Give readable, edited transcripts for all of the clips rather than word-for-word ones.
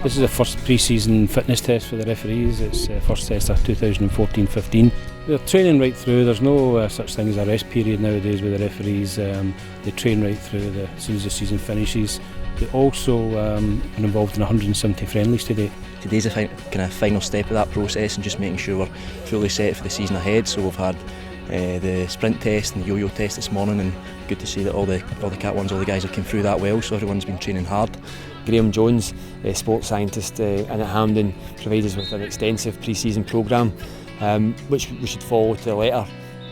This is the first pre-season fitness test for the referees. It's the first test of 2014-15. They're training right through. There's no such thing as a rest period nowadays with the referees. They train right through as soon as the season finishes. They also are involved in 170 friendlies today. Today's a kind of final step of that process and just making sure we're fully set for the season ahead. So we've had the sprint test and the yo-yo test this morning, and good to see that all the Cat 1s, all the guys have come through that well, so everyone's been training hard. Graham Jones, sports scientist in at Hampden, provides us with an extensive pre-season programme which we should follow to the letter.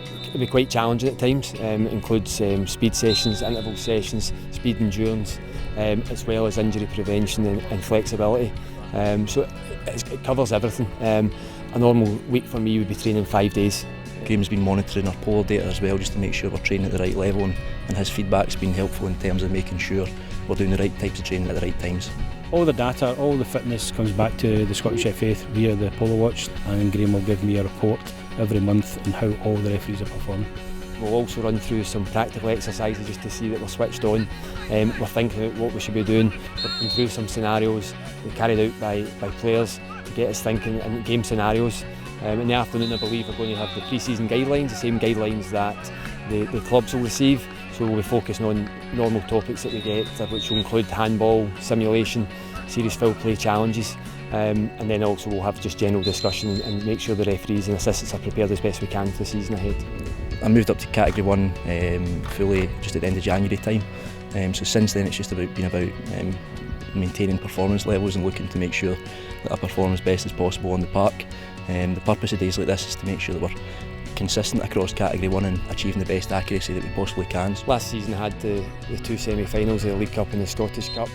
It can be quite challenging at times. It includes speed sessions, interval sessions, speed endurance, as well as injury prevention and flexibility. So it covers everything. A normal week for me would be training 5 days. Graham's been monitoring our polar data as well, just to make sure we're training at the right level, and his feedback's been helpful in terms of making sure we're doing the right types of training at the right times. All the data, all the fitness comes back to the Scottish FA via the Polo Watch, and Graham will give me a report every month on how all the referees are performing. We'll also run through some practical exercises just to see that we're switched on. We're thinking about what we should be doing. We're going through some scenarios carried out by players to get us thinking in game scenarios. In the afternoon, I believe we're going to have the pre-season guidelines, the same guidelines that the clubs will receive. So we'll be focusing on normal topics that we get, which will include handball, simulation, serious foul play challenges, and then also we'll have just general discussion and make sure the referees and assistants are prepared as best we can for the season ahead. I moved up to Category 1 fully just at the end of January time, so since then it's just been about maintaining performance levels and looking to make sure that I perform as best as possible on the park. The purpose of days like this is to make sure that we're consistent across Category 1 and achieving the best accuracy that we possibly can. Last season I had the two semi-finals of the League Cup and the Scottish Cup.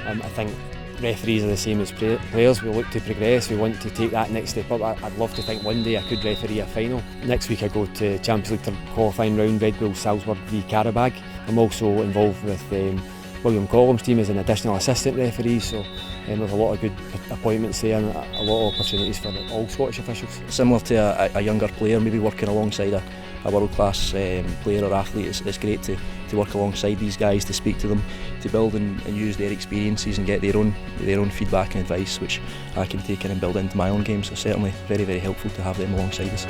I think referees are the same as players. We look to progress, we want to take that next step up. I'd love to think one day I could referee a final. Next week I go to Champions League qualifying round, Red Bull Salzburg v Karabag. I'm also involved with William Collum's team as an additional assistant referee, so there's a lot of good appointments there and a lot of opportunities for all Scottish officials. Similar to a younger player, maybe working alongside a world-class player or athlete, it's great to work alongside these guys, to speak to them, to build and use their experiences and get their own feedback and advice, which I can take in and build into my own game. So certainly very, very helpful to have them alongside us.